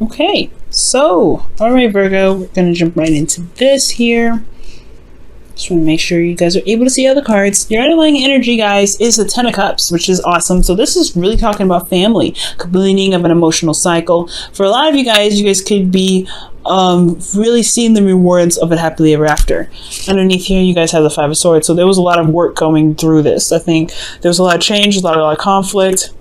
Okay, so, alright Virgo, we're going to jump right into this here. Just want to make sure you guys are able to see other cards. Your underlying energy, guys, is the Ten of Cups, which is awesome. So this is really talking about family, completing of an emotional cycle. For a lot of you guys could be really seeing the rewards of it happily ever after. Underneath here, you guys have the Five of Swords. So there was a lot of work going through this. I think there was a lot of change, a lot of conflict.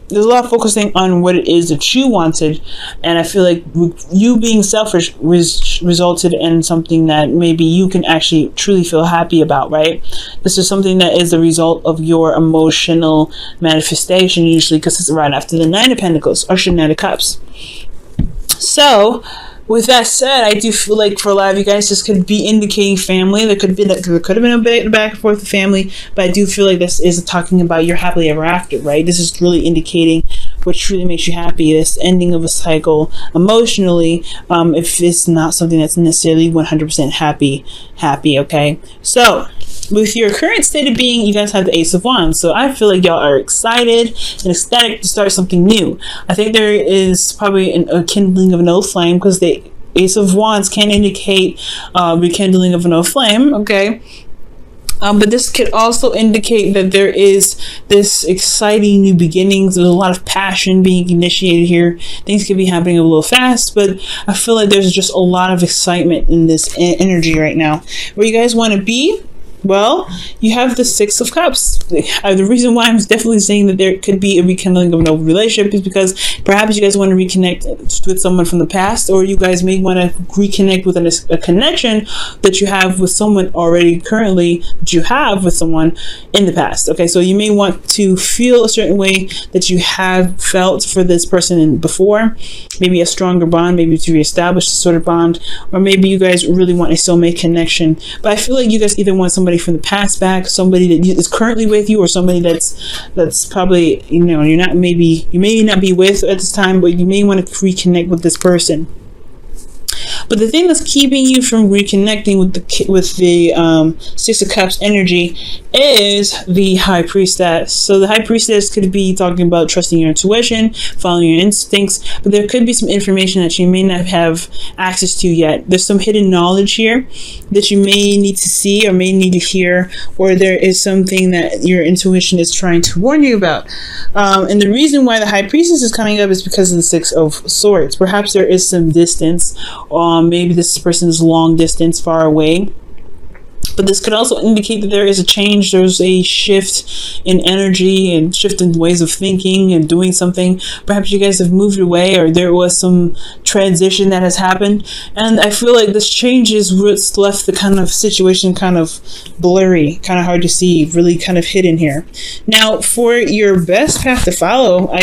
There's a lot of focusing on what it is that you wanted, and I feel like you being selfish resulted in something that maybe you can actually truly feel happy about, right? This is something that is the result of your emotional manifestation, usually, because it's right after the Nine of Pentacles or Nine of Cups. So with that said, I do feel like for a lot of you guys, this could be indicating family. There could have been a bit back and forth with family, but I do feel like this is talking about your happily ever after, right? This is really indicating what truly makes you happy, this ending of a cycle emotionally, if it's not something that's necessarily 100% happy, okay? So with your current state of being, you guys have the Ace of Wands. So I feel like y'all are excited and ecstatic to start something new. I think there is probably a kindling of an old flame, because the Ace of Wands can indicate rekindling of an old flame, okay? But this could also indicate that there is this exciting new beginnings. There's a lot of passion being initiated here. Things could be happening a little fast, but I feel like there's just a lot of excitement in this energy right now. Where you guys want to be? Well, you have the Six of Cups. The reason why I'm definitely saying that there could be a rekindling of an old relationship is because perhaps you guys want to reconnect with someone from the past, or you guys may want to reconnect with a connection that you have with someone already currently that you have with someone in the past. Okay, so you may want to feel a certain way that you have felt for this person before, maybe a stronger bond, maybe to reestablish a sort of bond, or maybe you guys really want a soulmate connection. But I feel like you guys either want somebody from the past back, somebody that is currently with you, or somebody that's probably, you may not be with at this time, but you may want to reconnect with this person. But the thing that's keeping you from reconnecting with the Six of Cups energy is the High Priestess. So the High Priestess could be talking about trusting your intuition, following your instincts, but there could be some information that you may not have access to yet. There's some hidden knowledge here that you may need to see or may need to hear, or there is something that your intuition is trying to warn you about. And the reason why the High Priestess is coming up is because of the Six of Swords. Perhaps there is some distance. Maybe this person is long distance, far away. But this could also indicate that there is a change, there's a shift in energy and shift in ways of thinking and doing something. Perhaps you guys have moved away, or there was some transition that has happened. And I feel like this change is what's left the kind of situation kind of blurry, kind of hard to see, really kind of hidden here. Now, for your best path to follow,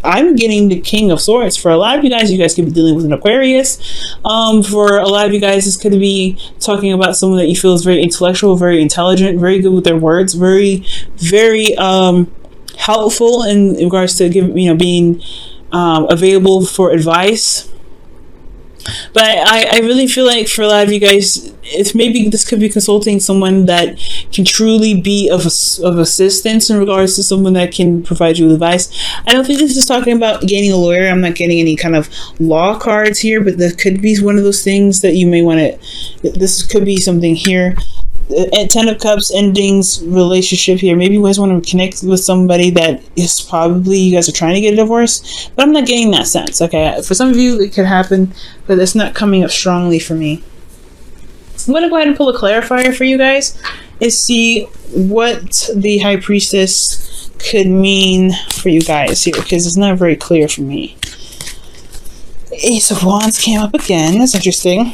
I'm getting the King of Swords. For a lot of you guys could be dealing with an Aquarius. For a lot of you guys, this could be talking about someone that you feel is very intellectual, very intelligent, very good with their words, very, very helpful in regards to being available for advice. But I really feel like for a lot of you guys, maybe this could be consulting someone that can truly be of assistance in regards to someone that can provide you with advice. I don't think this is talking about getting a lawyer. I'm not getting any kind of law cards here, but that could be one of those things that you may want to, this could be something here. At Ten of Cups endings relationship here. Maybe you guys want to connect with somebody that is probably, you guys are trying to get a divorce, but I'm not getting that sense. Okay, for some of you it could happen, but it's not coming up strongly for me. I'm going to go ahead and pull a clarifier for you guys and see what the High Priestess could mean for you guys here, because it's not very clear for me. The Ace of Wands came up again. That's interesting.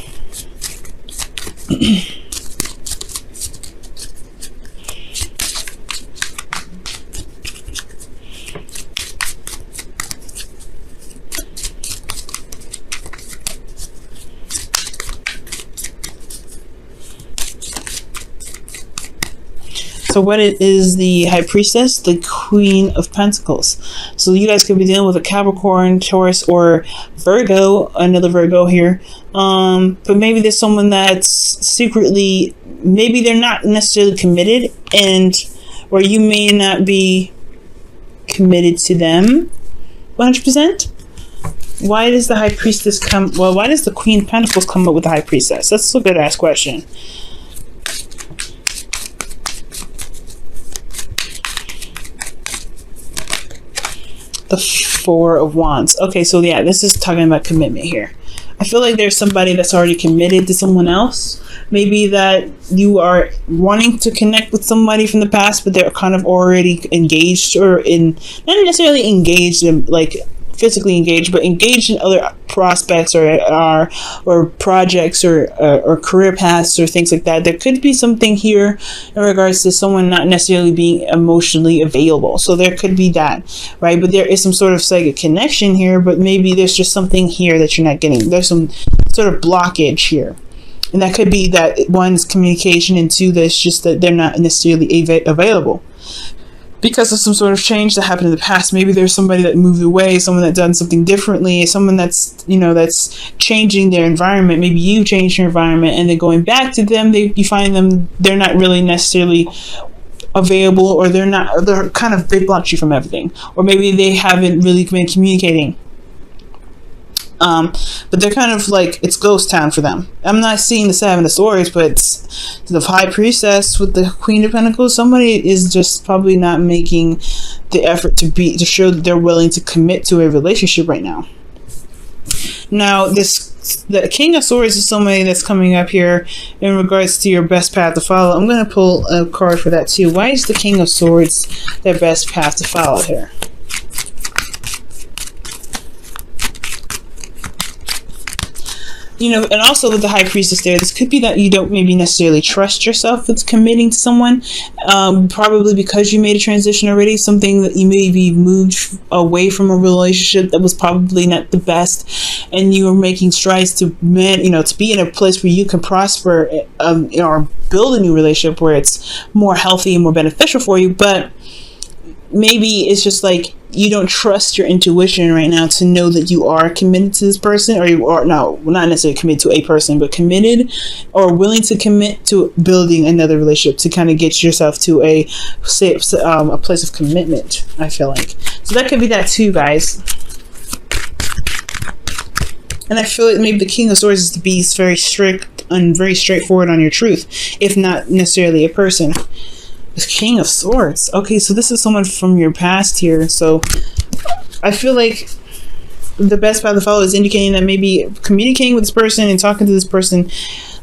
So what is the High Priestess? The Queen of Pentacles. So you guys could be dealing with a Capricorn, Taurus, or Virgo, another Virgo here. But maybe there's someone that's secretly, maybe they're not necessarily committed, or you may not be committed to them 100%. Why does the High Priestess come? Well, why does the Queen of Pentacles come up with the High Priestess? That's a good ass question. The Four of Wands. Okay, so yeah, this is talking about commitment here. I feel like there's somebody that's already committed to someone else. Maybe that you are wanting to connect with somebody from the past, but they're kind of already engaged, or in, not necessarily engaged in like physically engaged, but engaged in other prospects or projects or career paths or things like that. There could be something here in regards to someone not necessarily being emotionally available. So there could be that, right? But there is some sort of psychic connection here, but maybe there's just something here that you're not getting. There's some sort of blockage here. And that could be that one's communication, and two, that's just that they're not necessarily available because of some sort of change that happened in the past. Maybe there's somebody that moved away, someone that done something differently, someone that's, you know, that's changing their environment. Maybe you changed your environment, and then going back to them, you find them, they're not really necessarily available, or they're they blocked you from everything, or maybe they haven't really been communicating. But they're kind of like, it's ghost town for them. I'm not seeing the Seven of Swords, but it's the High Priestess with the Queen of Pentacles. Somebody is just probably not making the effort to show that they're willing to commit to a relationship right now. Now, the King of Swords is somebody that's coming up here in regards to your best path to follow. I'm going to pull a card for that too. Why is the King of Swords their best path to follow here? You know, and also with the High Priestess there, this could be that you don't maybe necessarily trust yourself with committing to someone, probably because you made a transition already, something that you maybe moved away from a relationship that was probably not the best, and you were making strides to to be in a place where you can prosper, or build a new relationship where it's more healthy and more beneficial for you. But maybe it's just like you don't trust your intuition right now to know that you are committed to this person, or you are not necessarily committed to a person, but committed or willing to commit to building another relationship to kind of get yourself to a place of commitment, I feel like. So that could be that too, guys. And I feel like maybe the King of Swords is to be very strict and very straightforward on your truth, if not necessarily a person. The King of Swords. Okay, so this is someone from your past here. So I feel like the best path to follow is indicating that maybe communicating with this person and talking to this person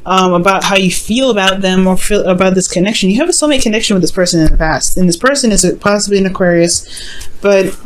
about how you feel about them, or feel about this connection. You have a soulmate connection with this person in the past, and this person is possibly an Aquarius, but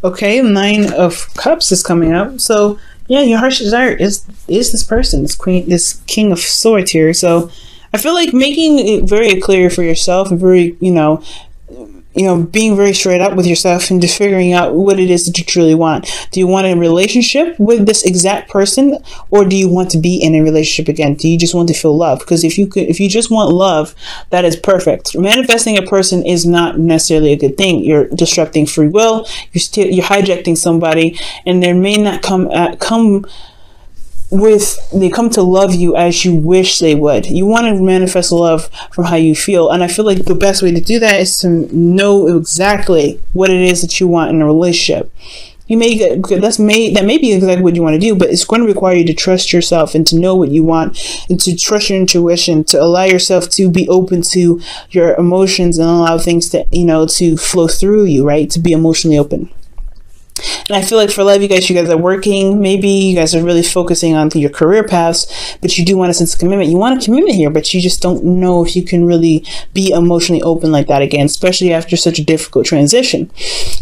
okay, Nine of Cups is coming up. So yeah, your heart's desire is this person, this King of Swords here. So I feel like making it very clear for yourself, and very, being very straight up with yourself, and just figuring out what it is that you truly want. Do you want a relationship with this exact person, or do you want to be in a relationship again? Do you just want to feel love? Because if you just want love, that is perfect. Manifesting a person is not necessarily a good thing. You're disrupting free will. You're hijacking somebody, and they may not come to love you as you wish they would. You want to manifest love from how you feel, and I feel like the best way to do that is to know exactly what it is that you want in a relationship. That may be exactly what you want to do, but it's going to require you to trust yourself and to know what you want, and to trust your intuition, to allow yourself to be open to your emotions and allow things to flow through you, right? To be emotionally open. And I feel like for love, you guys are working. Maybe you guys are really focusing on your career paths, but you do want a sense of commitment. You want a commitment here, but you just don't know if you can really be emotionally open like that again, especially after such a difficult transition.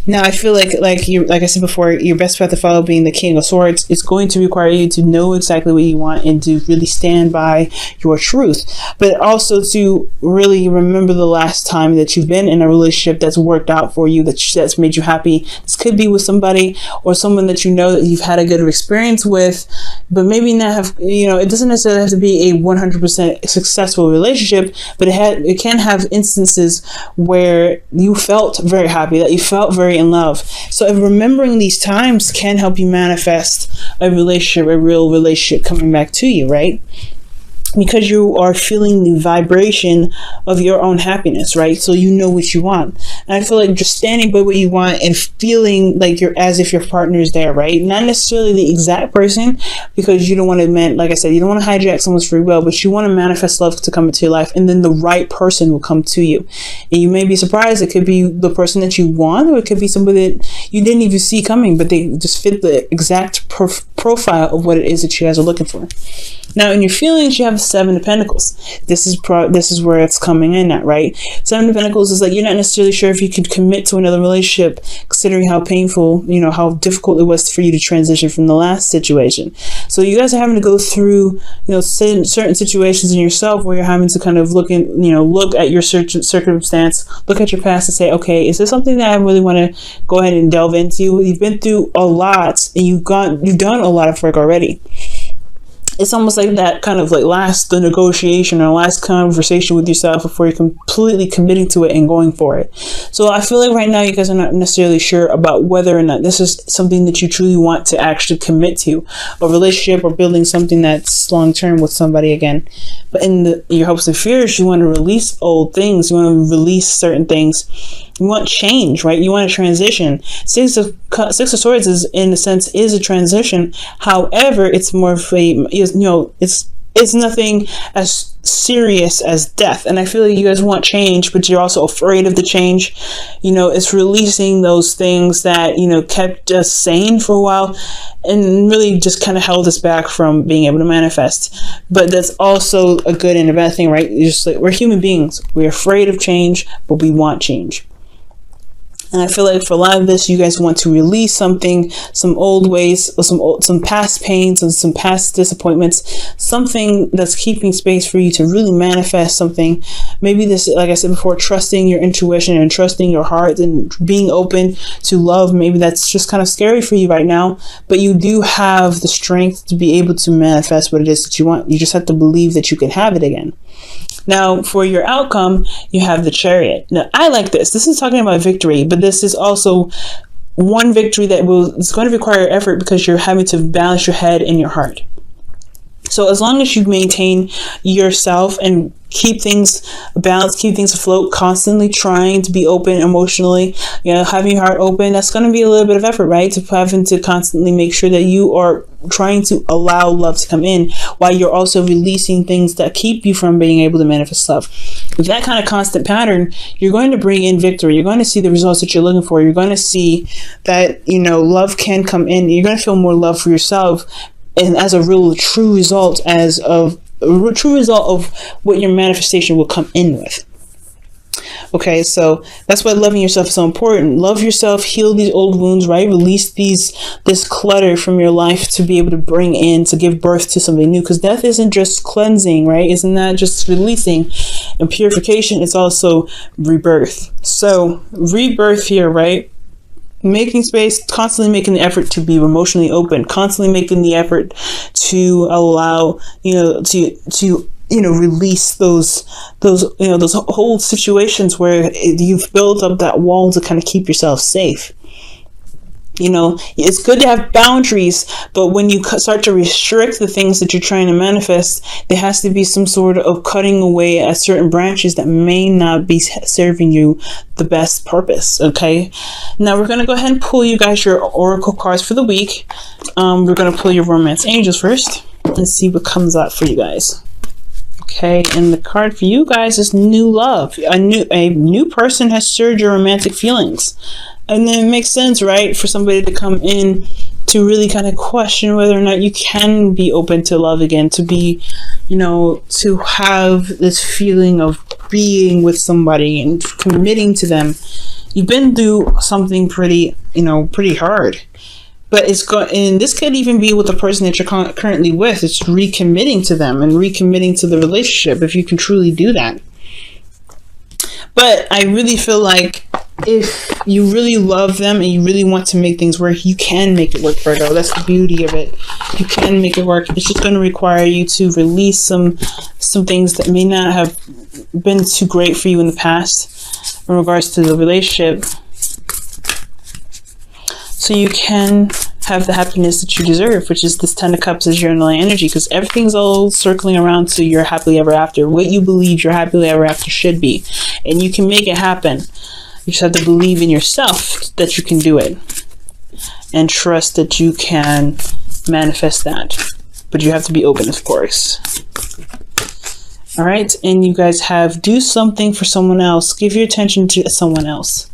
Now, I feel like I said before, your best path to follow being the King of Swords is going to require you to know exactly what you want and to really stand by your truth, but also to really remember the last time that you've been in a relationship that's worked out for you, that's made you happy. This could be with somebody or someone that you know that you've had a good experience with, but maybe not have, it doesn't necessarily have to be a 100% successful relationship, but it can have instances where you felt very happy, that you felt very in love. So remembering these times can help you manifest a real relationship coming back to you, right? because you are feeling the vibration of your own happiness, right? So you know what you want. And I feel like just standing by what you want and feeling like you're as if your partner is there, right? Not necessarily the exact person, because you don't want to, like I said, you don't want to hijack someone's free will, but you want to manifest love to come into your life, and then the right person will come to you. And you may be surprised. It could be the person that you want, or it could be somebody that you didn't even see coming, but they just fit the exact profile of what it is that you guys are looking for. Now, in your feelings, you have 7 of Pentacles. This is where it's coming in at, right? 7 of Pentacles is like you're not necessarily sure if you could commit to another relationship, considering how painful, how difficult it was for you to transition from the last situation. So you guys are having to go through, certain situations in yourself where you're having to kind of look at your circumstance, look at your past, and say, okay, is this something that I really want to go ahead and delve into? You've been through a lot, and you've done a lot of work already. It's almost like that kind of the negotiation or last conversation with yourself before you're completely committing to it and going for it. So I feel like right now you guys are not necessarily sure about whether or not this is something that you truly want to actually commit to, a relationship or building something that's long-term with somebody again. But in your hopes and fears, you want to release old things. You want to release certain things. You want change, right? You want to transition. Six of Swords is, in a sense, is a transition. However, it's more of a, it's nothing as serious as death. And I feel like you guys want change, but you're also afraid of the change. It's releasing those things that, kept us sane for a while and really just kind of held us back from being able to manifest. But that's also a good and a bad thing, right? Just like, we're human beings. We're afraid of change, but we want change. And I feel like for a lot of this, you guys want to release something, some old ways, or some past pains and some past disappointments, something that's keeping space for you to really manifest something. Maybe this, like I said before, trusting your intuition and trusting your heart and being open to love. Maybe that's just kind of scary for you right now, but you do have the strength to be able to manifest what it is that you want. You just have to believe that you can have it again. Now, for your outcome, you have the Chariot. Now, I like this. This is talking about victory, but this is also one victory that is going to require effort because you're having to balance your head and your heart. So as long as you maintain yourself and keep things balanced, keep things afloat, constantly trying to be open emotionally, having your heart open, that's going to be a little bit of effort, right? To having to constantly make sure that you are trying to allow love to come in while you're also releasing things that keep you from being able to manifest love. With that kind of constant pattern, you're going to bring in victory. You're going to see the results that you're looking for. You're going to see that, love can come in. You're going to feel more love for yourself. And as a true result of what your manifestation will come in with. Okay, so that's why loving yourself is so important. Love yourself, heal these old wounds, right? Release this clutter from your life to be able to give birth to something new. Because death isn't just cleansing, right? Isn't that just releasing and purification? It's also rebirth. So rebirth here, right? Making space, constantly making the effort to be emotionally open, constantly making the effort to allow, to release those whole situations where you've built up that wall to kind of keep yourself safe. It's good to have boundaries, but when you start to restrict the things that you're trying to manifest, there has to be some sort of cutting away at certain branches that may not be serving you the best purpose. Okay, now we're going to go ahead and pull you guys your oracle cards for the week. We're going to pull your romance angels first and see what comes out for you guys. Okay, and the card for you guys is new love. A new person has stirred your romantic feelings. And then it makes sense, right, for somebody to come in to really kind of question whether or not you can be open to love again, to be, to have this feeling of being with somebody and committing to them. You've been through something pretty hard. But and this could even be with the person that you're currently with. It's recommitting to them and recommitting to the relationship, if you can truly do that. But I really feel like if you really love them and you really want to make things work, you can make it work, Virgo. That's the beauty of it. You can make it work. It's just going to require you to release some things that may not have been too great for you in the past in regards to the relationship, so you can have the happiness that you deserve, which is this 10 of Cups as your underlying energy, because everything's all circling around to your happily ever after, what you believe your happily ever after should be. And you can make it happen. You just have to believe in yourself that you can do it, and trust that you can manifest that. But you have to be open, of course. All right, and you guys have do something for someone else. Give your attention to someone else.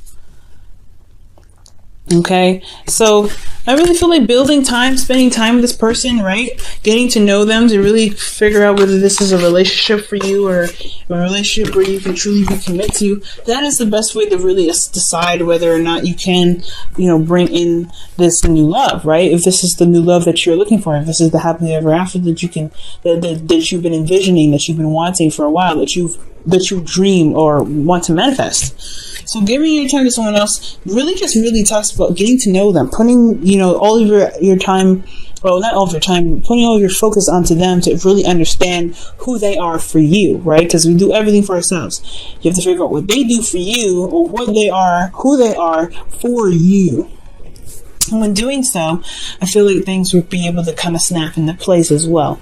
Okay, so I really feel like building time, spending time with this person, right? Getting to know them to really figure out whether this is a relationship for you or a relationship where you can truly be committed to. That is the best way to really decide whether or not you can, bring in this new love, right? If this is the new love that you're looking for, if this is the happily ever after that you can, that you've been envisioning, that you've been wanting for a while, that you dream or want to manifest. So giving your time to someone else really talks about getting to know them, putting, all of your time, well, not all of your time, putting all of your focus onto them to really understand who they are for you, right? Because we do everything for ourselves. You have to figure out what they do for you, or what they are, who they are for you. And when doing so, I feel like things would be able to kind of snap into place as well.